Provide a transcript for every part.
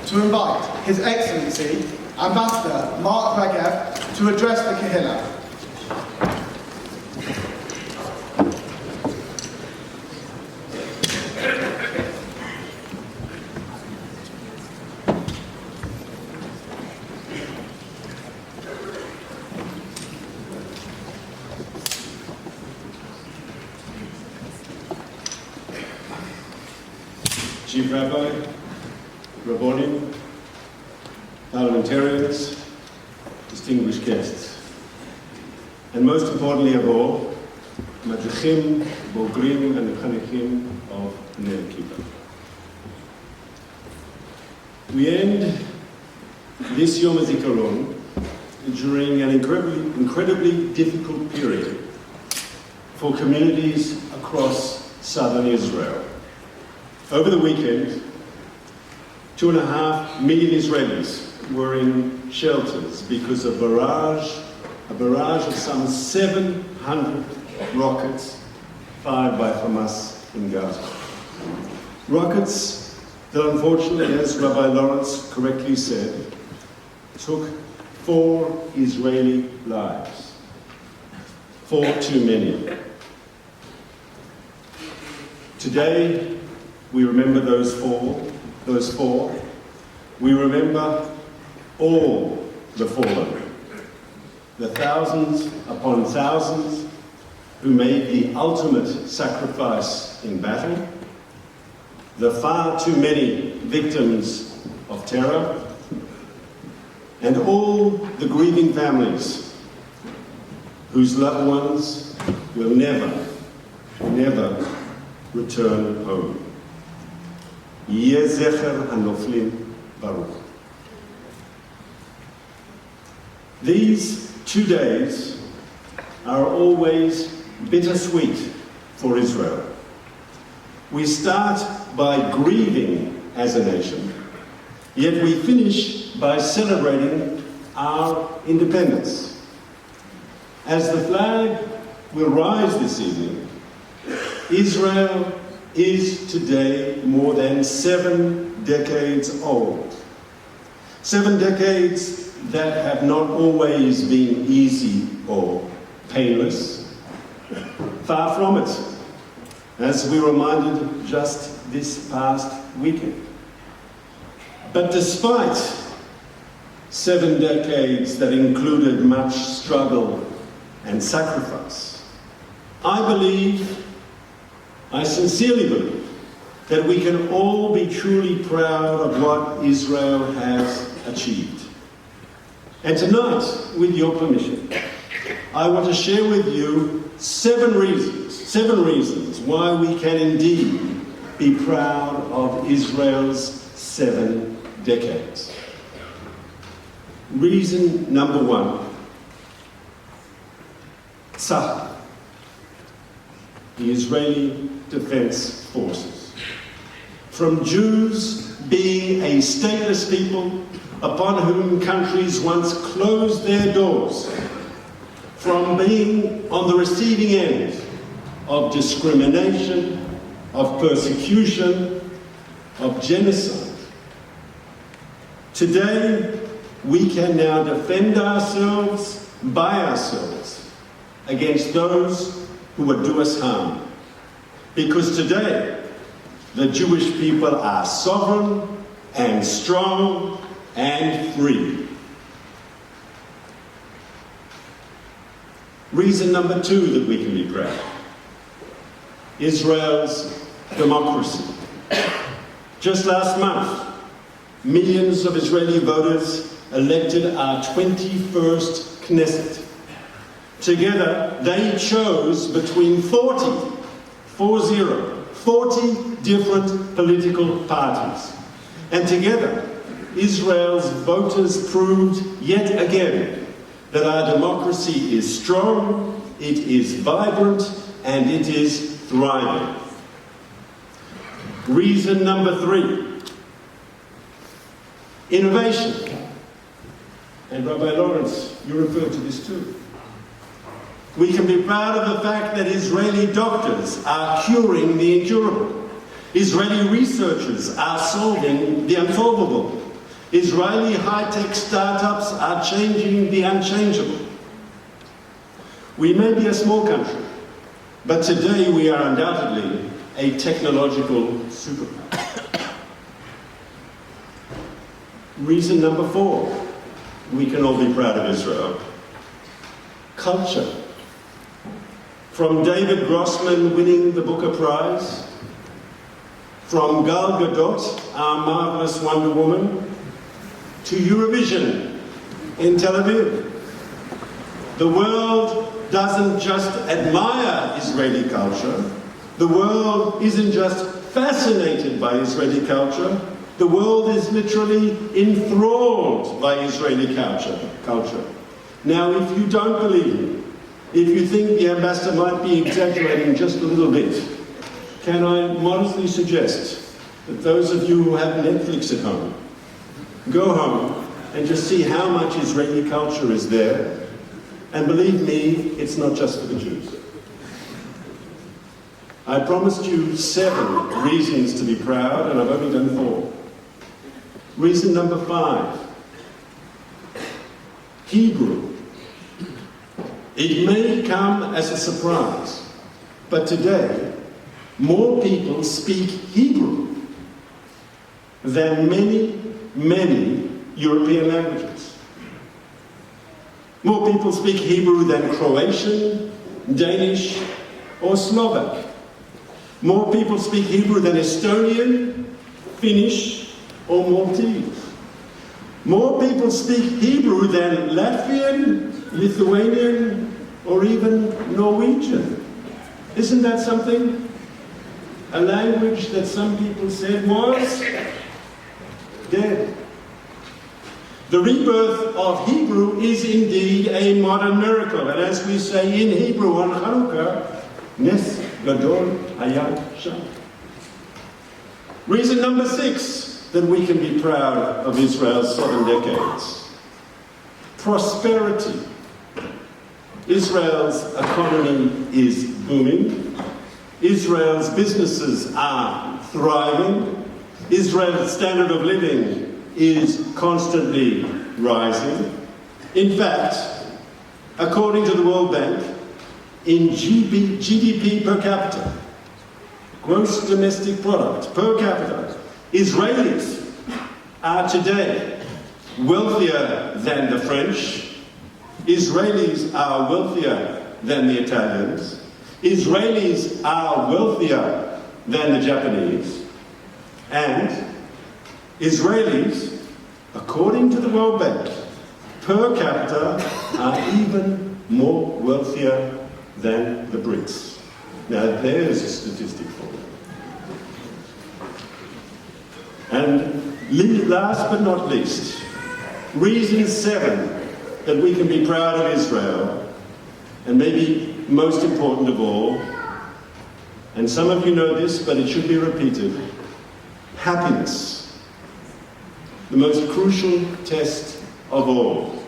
to invite His Excellency, Ambassador Mark Regev, to address the Kehillah. Chief Rabbi, Rabbonim, parliamentarians, distinguished guests, and most importantly of all, Madrichim, Bogrim, and the Chanichim of Bnei Akiva. We end this Yom HaZikaron during an incredibly difficult period for communities across southern Israel. Over the weekend, 2.5 million Israelis were in shelters because of a barrage of some 700 rockets fired by Hamas in Gaza. Rockets that unfortunately, as Rabbi Lawrence correctly said, took 4 Israeli lives. 4 too many. Today, we remember those four. We remember all the fallen. The thousands upon thousands who made the ultimate sacrifice in battle. The far too many victims of terror. And all the grieving families whose loved ones will never return home. Yeh zecher hanoflim baruch. These 2 days are always bittersweet for Israel. We start by grieving as a nation, yet we finish by celebrating our independence. As the flag will rise this evening, Israel is today more than 7 decades old. 7 decades that have not always been easy or painless. Far from it, as we reminded just this past weekend. But despite 7 decades that included much struggle and sacrifice, I sincerely believe that we can all be truly proud of what Israel has achieved. And tonight, with your permission, I want to share with you 7 reasons why we can indeed be proud of Israel's 7 decades. Reason number 1, Tzahal, the Israeli Defense Forces. From Jews being a stateless people upon whom countries once closed their doors, from being on the receiving end of discrimination, of persecution, of genocide. Today, we can now defend ourselves by ourselves against those who would do us harm. Because today, the Jewish people are sovereign and strong and free. Reason number 2 that we can be proud. Israel's democracy. Just last month, millions of Israeli voters elected our 21st Knesset. Together, they chose between 40 different political parties. And together, Israel's voters proved yet again that our democracy is strong, it is vibrant, and it is thriving. Reason number 3, innovation. And Rabbi Lawrence, you referred to this too. We can be proud of the fact that Israeli doctors are curing the incurable. Israeli researchers are solving the unsolvable. Israeli high-tech startups are changing the unchangeable. We may be a small country, but today we are undoubtedly a technological superpower. Reason number 4, we can all be proud of Israel. Culture. From David Grossman winning the Booker Prize, from Gal Gadot, our marvelous Wonder Woman, to Eurovision in Tel Aviv. The world doesn't just admire Israeli culture. The world isn't just fascinated by Israeli culture. The world is literally enthralled by Israeli culture. Now, if you don't believe me, if you think the ambassador might be exaggerating just a little bit, can I modestly suggest that those of you who have Netflix at home, go home and just see how much Israeli culture is there. And believe me, it's not just for the Jews. I promised you 7 reasons to be proud, and I've only done 4. Reason number 5. Hebrew. It may come as a surprise, but today, more people speak Hebrew than many European languages. More people speak Hebrew than Croatian, Danish, or Slovak. More people speak Hebrew than Estonian, Finnish, or Maltese. More people speak Hebrew than Latvian, Lithuanian, or even Norwegian. Isn't that something? A language that some people said was dead. The rebirth of Hebrew is indeed a modern miracle, and as we say in Hebrew on Hanukkah, Nes Gadol Haya Sham. Reason number 6 that we can be proud of Israel's 7 decades. Prosperity. Israel's economy is booming. Israel's businesses are thriving. Israel's standard of living is constantly rising. In fact, according to the World Bank, in GDP per capita, gross domestic product per capita, Israelis are today wealthier than the French. Israelis are wealthier than the Italians. Israelis are wealthier than the Japanese. And Israelis, according to the World Bank, per capita are even more wealthier than the Brits. Now there's a statistic for you. And last but not least, reason 7 that we can be proud of Israel, and maybe most important of all, and some of you know this, but it should be repeated, happiness. The most crucial test of all.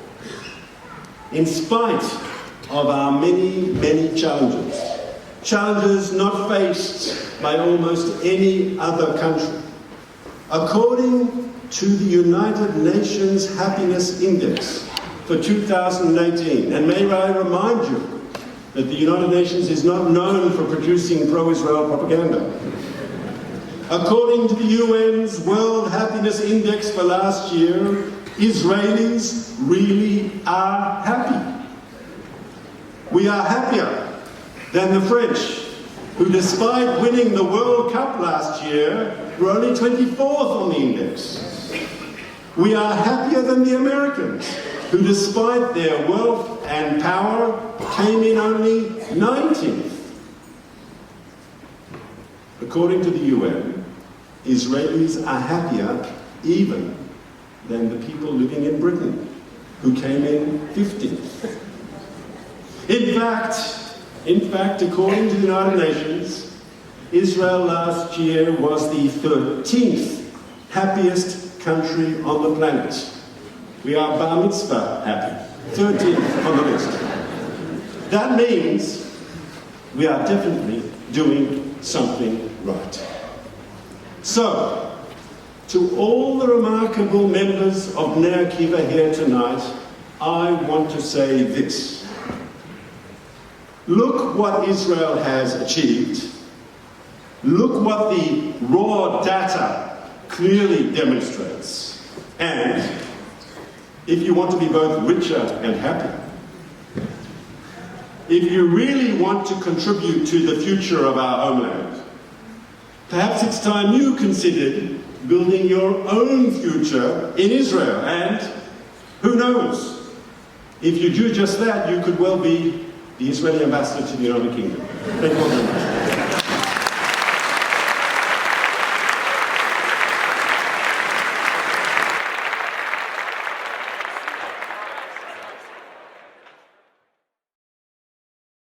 In spite of our many challenges not faced by almost any other country, according to the United Nations Happiness Index for 2018, and may I remind you that the United Nations is not known for producing pro-Israel propaganda. According to the UN's World Happiness Index for last year, Israelis really are happy. We are happier than the French, who despite winning the World Cup last year, were only 24th on the index. We are happier than the Americans, who despite their wealth and power, came in only 19th. According to the UN, Israelis are happier even than the people living in Britain, who came in 15th. In fact, according to the United Nations, Israel last year was the 13th happiest country on the planet. We are bar mitzvah happy, 13th on the list. That means we are definitely doing something right. So, To all the remarkable members of Bnei Akiva here tonight, I want to say this. Look what Israel has achieved. Look what the raw data clearly demonstrates. And if you want to be both richer and happier, if you really want to contribute to the future of our homeland, perhaps it's time you considered building your own future in Israel. And who knows, if you do just that, you could well be the Israeli ambassador to the United Kingdom. Thank you.